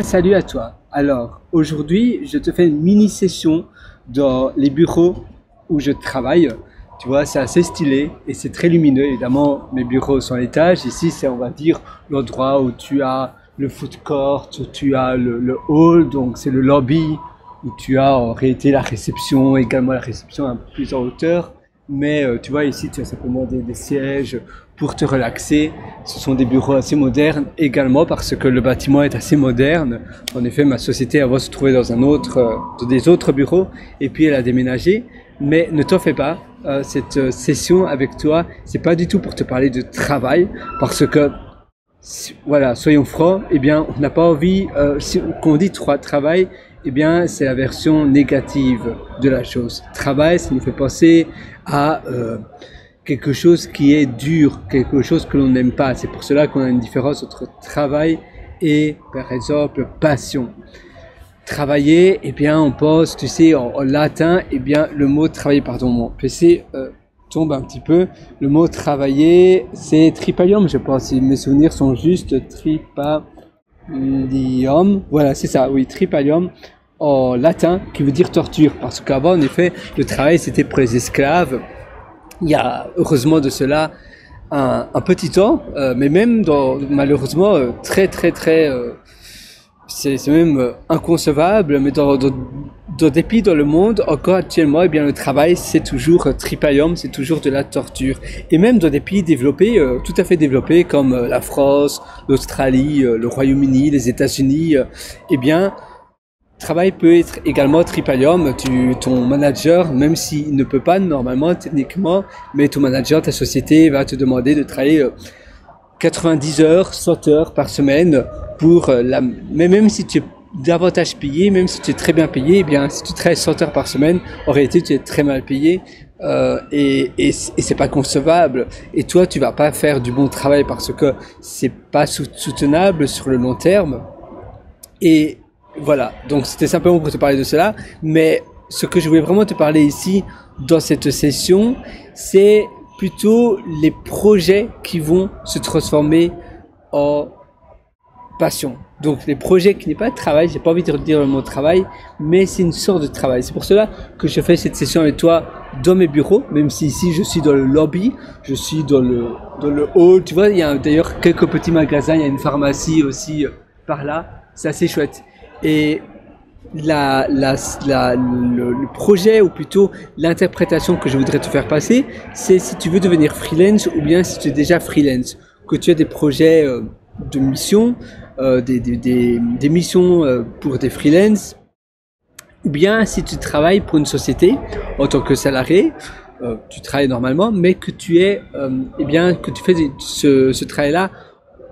Salut à toi. Alors, aujourd'hui, je te fais une mini session dans les bureaux où je travaille. Tu vois, c'est assez stylé et c'est très lumineux. Évidemment, mes bureaux sont à l'étage. Ici, c'est, on va dire, l'endroit où tu as le food court, où tu as le hall, donc c'est le lobby, où tu as en réalité la réception, également la réception un peu plus en hauteur. Mais tu vois, ici, tu as simplement des sièges pour te relaxer. Ce sont des bureaux assez modernes également parce que le bâtiment est assez moderne. En effet, ma société avant se trouvait dans dans des autres bureaux et puis elle a déménagé. Mais ne t'en fais pas, cette session avec toi, c'est pas du tout pour te parler de travail parce que voilà, soyons francs, eh bien, on n'a pas envie, qu'on dit travail, eh bien, c'est la version négative de la chose. Travail, ça nous fait penser à quelque chose qui est dur, quelque chose que l'on n'aime pas. C'est pour cela qu'on a une différence entre travail et, par exemple, passion. Travailler, eh bien, on pense, tu sais, en latin, eh bien, le mot travailler, pardon, mon PC tombe un petit peu. Le mot travailler, c'est tripalium, je pense, si mes souvenirs sont justes, tripalium. Voilà, c'est ça, oui, tripalium en latin, qui veut dire torture. Parce qu'avant, en effet, le travail, c'était pour les esclaves. Il y a heureusement de cela un petit temps, mais même malheureusement c'est même inconcevable, mais dans des pays dans le monde, encore actuellement, eh bien, le travail, c'est toujours tripalium, c'est toujours de la torture. Et même dans des pays développés, tout à fait développés, comme la France, l'Australie, le Royaume-Uni, les États-Unis, eh bien, travail peut être également tripalium. Ton manager, même s'il ne peut pas normalement, techniquement, mais ton manager, ta société va te demander de travailler 90 heures, 100 heures par semaine mais même si tu es davantage payé, même si tu es très bien payé, eh bien, si tu travailles 100 heures par semaine, en réalité, tu es très mal payé, et c'est pas concevable. Et toi, tu vas pas faire du bon travail parce que c'est pas soutenable sur le long terme. Et voilà. Donc, c'était simplement pour te parler de cela. Mais ce que je voulais vraiment te parler ici, dans cette session, c'est plutôt les projets qui vont se transformer en passion. Donc les projets qui n'est pas de travail, j'ai pas envie de dire le mot travail, mais c'est une sorte de travail. C'est pour cela que je fais cette session avec toi dans mes bureaux, même si ici je suis dans le lobby, je suis dans le hall. Tu vois, il y a d'ailleurs quelques petits magasins, il y a une pharmacie aussi par là. C'est assez chouette. Et le projet, ou plutôt l'interprétation que je voudrais te faire passer, c'est si tu veux devenir freelance ou bien si tu es déjà freelance, que tu as des projets de mission, des missions pour des freelances, ou bien si tu travailles pour une société en tant que salarié, tu travailles normalement, mais que eh bien, que tu fais ce travail-là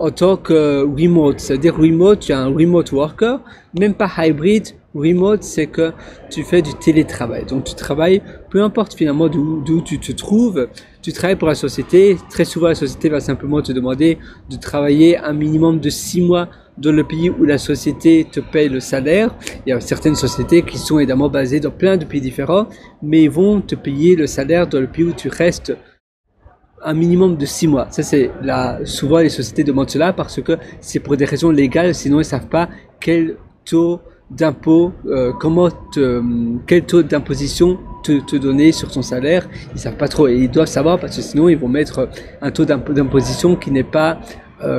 en tant que remote. C'est-à-dire remote, tu es un remote worker, même pas hybrid. Remote, c'est que tu fais du télétravail. Donc tu travailles, peu importe finalement d'où tu te trouves, tu travailles pour la société. Très souvent, la société va simplement te demander de travailler un minimum de 6 mois dans le pays où la société te paye le salaire. Il y a certaines sociétés qui sont évidemment basées dans plein de pays différents, mais ils vont te payer le salaire dans le pays où tu restes un minimum de 6 mois. Ça, c'est souvent les sociétés demandent cela parce que c'est pour des raisons légales, sinon ils savent pas quel taux d'impôt, quel taux d'imposition te donner sur ton salaire. Ils savent pas trop et ils doivent savoir parce que sinon ils vont mettre un taux d'imposition qui n'est pas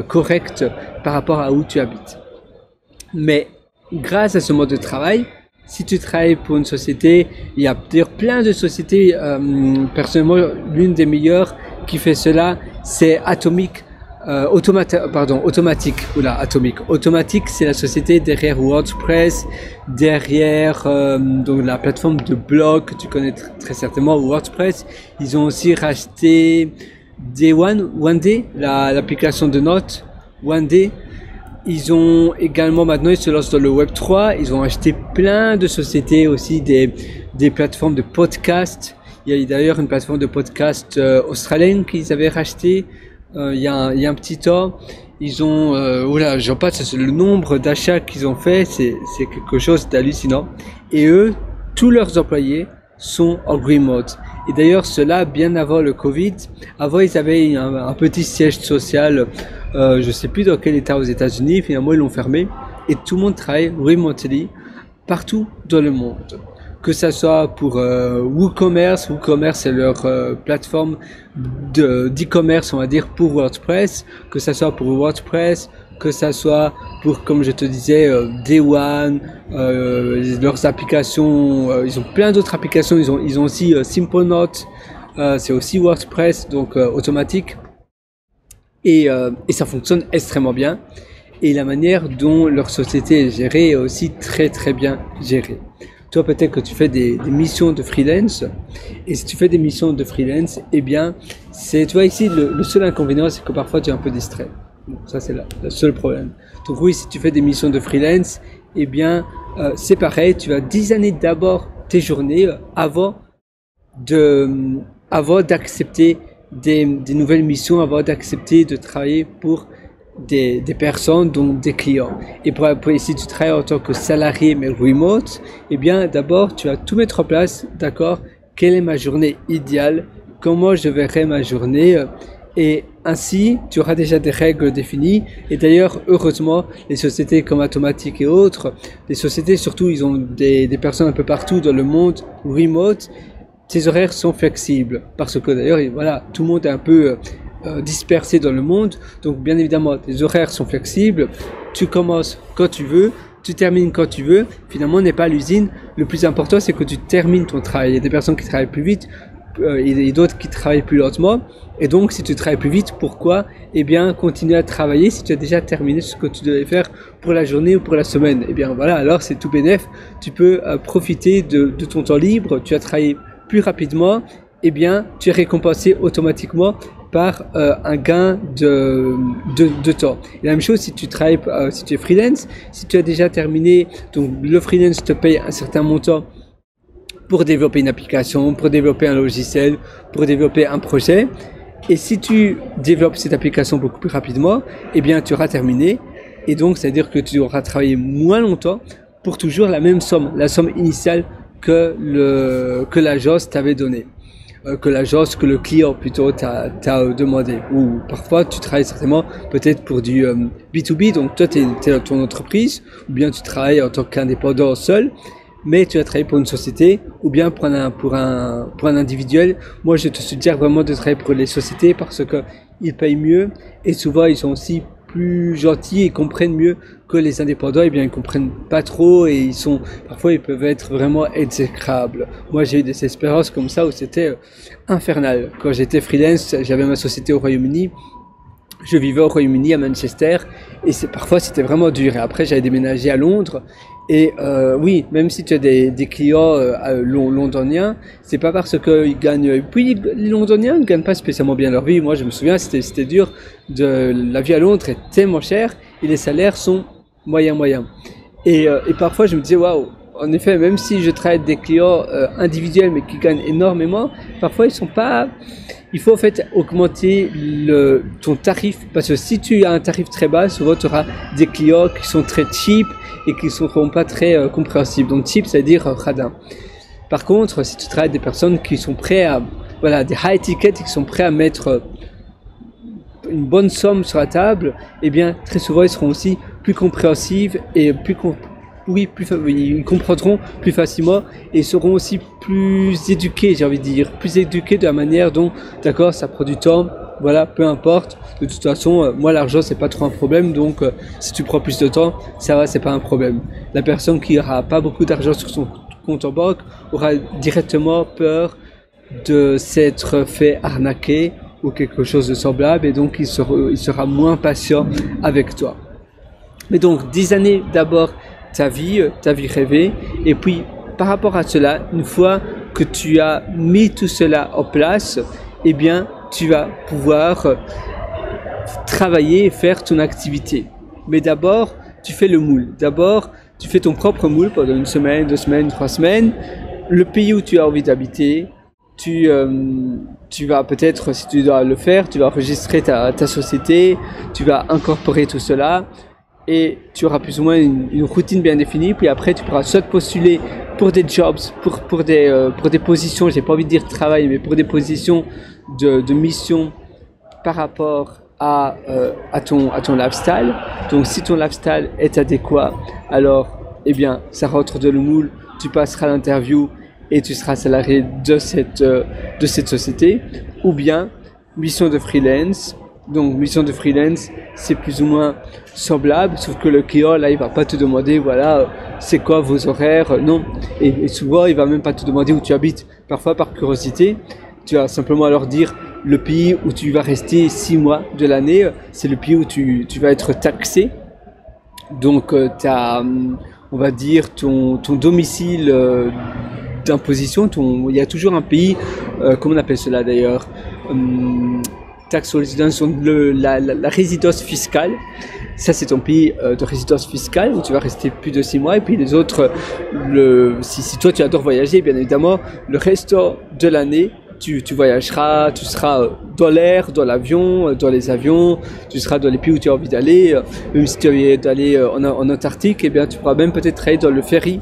correct par rapport à où tu habites. Mais grâce à ce mode de travail, si tu travailles pour une société, il y a d'ailleurs plein de sociétés, personnellement l'une des meilleures qui fait cela, c'est Automatic. Automatic, c'est la société derrière WordPress, derrière donc la plateforme de blog que tu connais très certainement, WordPress. Ils ont aussi racheté Day1, l'application de notes, Day. Ils ont également, maintenant ils se lancent dans le Web3, ils ont acheté plein de sociétés aussi, des plateformes de podcast. Il y a d'ailleurs une plateforme de podcast australienne qu'ils avaient racheté il y a un petit temps. Ils ont, j'en passe, c'est le nombre d'achats qu'ils ont fait, c'est quelque chose d'hallucinant. Et eux, tous leurs employés sont en remote. Et d'ailleurs, cela bien avant le Covid. Avant, ils avaient un petit siège social, je sais plus dans quel état aux États-Unis. Finalement, ils l'ont fermé. et tout le monde travaille remotely partout dans le monde. Que ça soit pour WooCommerce, WooCommerce c'est leur plateforme d'e-commerce, on va dire, pour WordPress, que ça soit pour WordPress, que ça soit pour, comme je te disais, Day One, leurs applications, ils ont plein d'autres applications, ils ont aussi Simple Note, c'est aussi WordPress, donc automatique, et ça fonctionne extrêmement bien. Et la manière dont leur société est gérée est aussi très très bien gérée. Toi, peut-être que tu fais des missions de freelance, et si tu fais des missions de freelance, eh bien, tu vois ici, le seul inconvénient, c'est que parfois tu es un peu distrait. Bon, ça, c'est le seul problème. Donc oui, si tu fais des missions de freelance, eh bien, c'est pareil, tu vas designer d'abord tes journées avant d'accepter des nouvelles missions, avant d'accepter de travailler pour des personnes, donc des clients. Et si tu travailles en tant que salarié mais remote, eh bien d'abord tu vas tout mettre en place, d'accord, quelle est ma journée idéale, comment je verrai ma journée, et ainsi tu auras déjà des règles définies. Et d'ailleurs, heureusement, les sociétés comme Automattic et autres, les sociétés surtout, ils ont des personnes un peu partout dans le monde remote, tes horaires sont flexibles, parce que d'ailleurs, voilà, tout le monde est un peu dispersé dans le monde, donc bien évidemment tes horaires sont flexibles, tu commences quand tu veux, tu termines quand tu veux, finalement on n'est pas à l'usine, le plus important c'est que tu termines ton travail. Il y a des personnes qui travaillent plus vite et d'autres qui travaillent plus lentement, et donc si tu travailles plus vite, pourquoi eh bien continuer à travailler si tu as déjà terminé ce que tu devais faire pour la journée ou pour la semaine. Et bien voilà, alors c'est tout bénef, tu peux profiter de ton temps libre, tu as travaillé plus rapidement, eh bien tu es récompensé automatiquement par un gain de temps. Et la même chose si tu travailles, si tu es freelance, si tu as déjà terminé, donc le freelance te paye un certain montant pour développer une application, pour développer un logiciel, pour développer un projet. Et si tu développes cette application beaucoup plus rapidement, eh bien tu auras terminé. Et donc c'est-à-dire que tu auras travaillé moins longtemps pour toujours la même somme, la somme initiale que l'agence t'avait donnée. Que l'agence, que le client plutôt t'a demandé. Ou parfois tu travailles certainement peut-être pour du B2B, donc toi tu es dans ton entreprise, ou bien tu travailles en tant qu'indépendant seul, mais tu as travaillé pour une société, ou bien pour un individuel. Moi je te suggère vraiment de travailler pour les sociétés parce que ils payent mieux, et souvent ils sont aussi plus gentils et comprennent mieux que les indépendants. Eh bien ils comprennent pas trop, et parfois ils peuvent être vraiment exécrables. Moi j'ai eu des expériences comme ça où c'était infernal. Quand j'étais freelance, j'avais ma société au Royaume-Uni, je vivais au Royaume-Uni à Manchester, et parfois c'était vraiment dur. Et après j'avais déménagé à Londres, et oui, même si tu as des clients londoniens, c'est pas parce qu'ils gagnent. Puis les Londoniens ne gagnent pas spécialement bien leur vie. Moi je me souviens, c'était dur. La vie à Londres est tellement chère et les salaires sont moyens. Et parfois je me disais waouh. En effet, même si je traite des clients individuels mais qui gagnent énormément, parfois ils sont pas. Il faut en fait augmenter ton tarif, parce que si tu as un tarif très bas, souvent tu auras des clients qui sont très cheap et qui ne seront pas très compréhensibles. Donc cheap, ça veut dire radin. Par contre, si tu travailles des personnes qui sont prêts à, voilà, des high tickets, qui sont prêts à mettre une bonne somme sur la table, eh bien très souvent ils seront aussi plus compréhensives et ils comprendront plus facilement et seront aussi plus éduqués, j'ai envie de dire, plus éduqués de la manière dont, d'accord, ça prend du temps, voilà, peu importe. De toute façon, moi l'argent c'est pas trop un problème, donc si tu prends plus de temps, ça va, c'est pas un problème. La personne qui aura pas beaucoup d'argent sur son compte en banque aura directement peur de s'être fait arnaquer ou quelque chose de semblable, et donc il sera moins patient avec toi. Mais donc designer d'abord ta vie rêvée, et puis par rapport à cela, une fois que tu as mis tout cela en place, eh bien tu vas pouvoir travailler et faire ton activité. Mais d'abord tu fais le moule, d'abord tu fais ton propre moule pendant 1 semaine, 2 semaines, 3 semaines, le pays où tu as envie d'habiter. Tu vas peut-être, si tu dois le faire, tu vas enregistrer ta société, tu vas incorporer tout cela, et tu auras plus ou moins une routine bien définie. Puis après tu pourras soit postuler pour des jobs, pour des positions, j'ai pas envie de dire travail, mais pour des positions de mission par rapport à ton lifestyle. Donc si ton lifestyle est adéquat, alors eh bien ça rentre de le moule, tu passeras l'interview et tu seras salarié de cette société. Ou bien mission de freelance. Donc mission de freelance, c'est plus ou moins semblable, sauf que le client là il va pas te demander voilà c'est quoi vos horaires, non, et souvent il va même pas te demander où tu habites. Parfois par curiosité tu vas simplement leur dire le pays où tu vas rester 6 mois de l'année, c'est le pays où tu vas être taxé. Donc tu as on va dire ton domicile d'imposition, il y a toujours un pays, comment on appelle cela d'ailleurs, tax residence, la résidence fiscale. Ça c'est ton pays de résidence fiscale où tu vas rester plus de 6 mois. Et puis les autres, si toi tu adores voyager, bien évidemment, le restant de l'année tu voyageras, tu seras dans l'air, dans l'avion, dans les avions, tu seras dans les pays où tu as envie d'aller. Même si tu as envie d'aller en Antarctique, eh bien tu pourras même peut-être travailler dans le ferry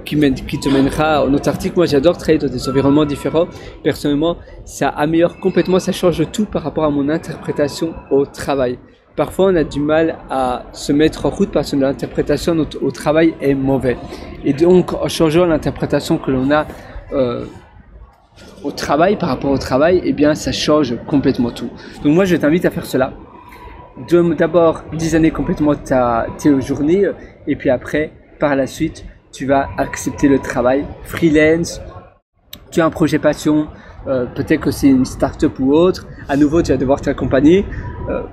qui te mènera en Antarctique. Moi j'adore travailler dans des environnements différents. Personnellement, ça améliore complètement, ça change tout par rapport à mon interprétation au travail. Parfois on a du mal à se mettre en route parce que l'interprétation au travail est mauvaise. Et donc en changeant l'interprétation que l'on a au travail par rapport au travail, eh bien ça change complètement tout. Donc moi je t'invite à faire cela. D'abord designer complètement tes journées et puis après par la suite tu vas accepter le travail freelance. Tu as un projet passion, peut-être que c'est une start-up ou autre, à nouveau tu vas devoir t'accompagner,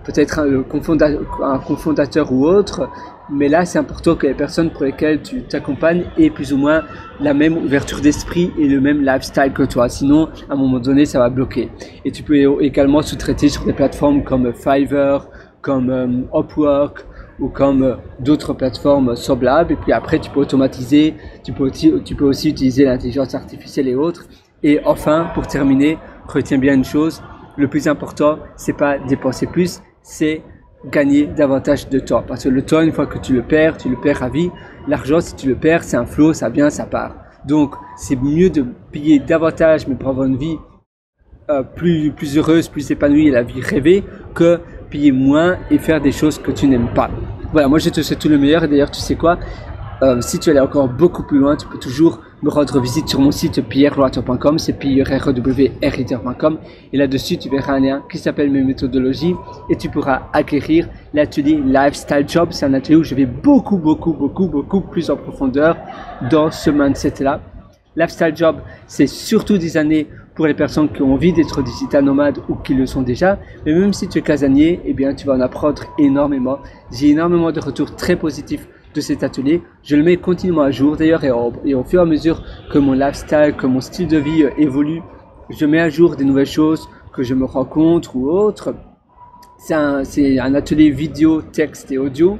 peut-être un cofondateur ou autre, mais là c'est important que les personnes pour lesquelles tu t'accompagnes aient plus ou moins la même ouverture d'esprit et le même lifestyle que toi, sinon à un moment donné ça va bloquer. Et tu peux également sous-traiter sur des plateformes comme Fiverr, comme Upwork ou comme d'autres plateformes semblables. Et puis après tu peux automatiser, tu peux aussi utiliser l'intelligence artificielle et autres. Et enfin, pour terminer, retiens bien une chose, le plus important c'est pas dépenser plus, c'est gagner davantage de temps, parce que le temps, une fois que tu le perds à vie. L'argent, si tu le perds, c'est un flot, ça vient, ça part. Donc c'est mieux de payer davantage mais pour avoir une vie plus heureuse, plus épanouie et la vie rêvée, que payer moins et faire des choses que tu n'aimes pas. Voilà, moi je te souhaite tout le meilleur. Et d'ailleurs tu sais quoi, si tu allais encore beaucoup plus loin, tu peux toujours me rendre visite sur mon site pierrewriter.com, c'est pierrewriter.com, et là-dessus tu verras un lien qui s'appelle mes méthodologies et tu pourras acquérir l'atelier Lifestyle Job. C'est un atelier où je vais beaucoup plus en profondeur dans ce mindset-là. Lifestyle Job, c'est surtout des années pour les personnes qui ont envie d'être digital nomades ou qui le sont déjà. Mais même si tu es casanier, eh bien, tu vas en apprendre énormément. J'ai énormément de retours très positifs de cet atelier. Je le mets continuellement à jour d'ailleurs et au fur et à mesure que mon lifestyle, que mon style de vie évolue, je mets à jour des nouvelles choses que je me rencontre ou autres. C'est un atelier vidéo, texte et audio.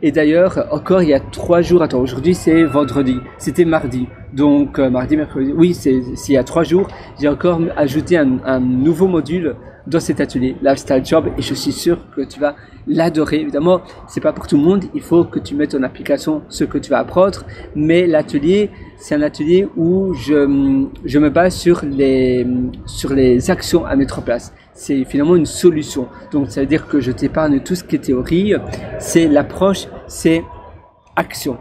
Et d'ailleurs, encore il y a 3 jours, attends, aujourd'hui c'est vendredi, c'était mardi. Donc mardi, mercredi, oui, c'est il y a 3 jours, j'ai encore ajouté un nouveau module dans cet atelier, Lifestyle Job, et je suis sûr que tu vas l'adorer. Évidemment, c'est pas pour tout le monde, il faut que tu mettes en application ce que tu vas apprendre, mais l'atelier, c'est un atelier où je me base sur les actions à mettre en place. C'est finalement une solution. Donc ça veut dire que je t'épargne tout ce qui est théorie, c'est l'approche, c'est action.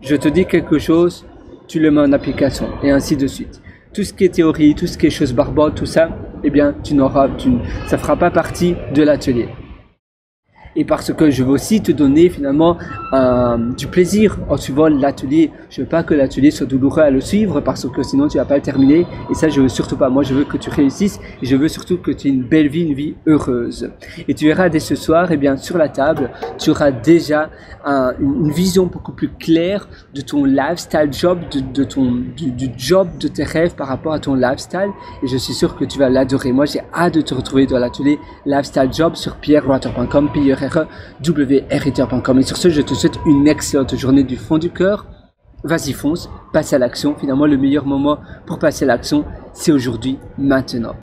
Je te dis quelque chose, tu le mets en application et ainsi de suite. Tout ce qui est théorie, tout ce qui est choses barbantes, tout ça, eh bien, ça fera pas partie de l'atelier. Et parce que je veux aussi te donner finalement du plaisir en suivant l'atelier. Je veux pas que l'atelier soit douloureux à le suivre parce que sinon tu vas pas le terminer. Et ça, je veux surtout pas. Moi, je veux que tu réussisses et je veux surtout que tu aies une belle vie, une vie heureuse. Et tu verras dès ce soir, eh bien, sur la table, tu auras déjà une vision beaucoup plus claire de ton lifestyle job, du job de tes rêves par rapport à ton lifestyle. Et je suis sûr que tu vas l'adorer. Moi, j'ai hâte de te retrouver dans l'atelier Lifestyle Job sur pierrewriter.com, writer.com. Et sur ce, je te souhaite une excellente journée du fond du cœur. Vas-y, fonce, passe à l'action. Finalement, le meilleur moment pour passer à l'action, c'est aujourd'hui, maintenant.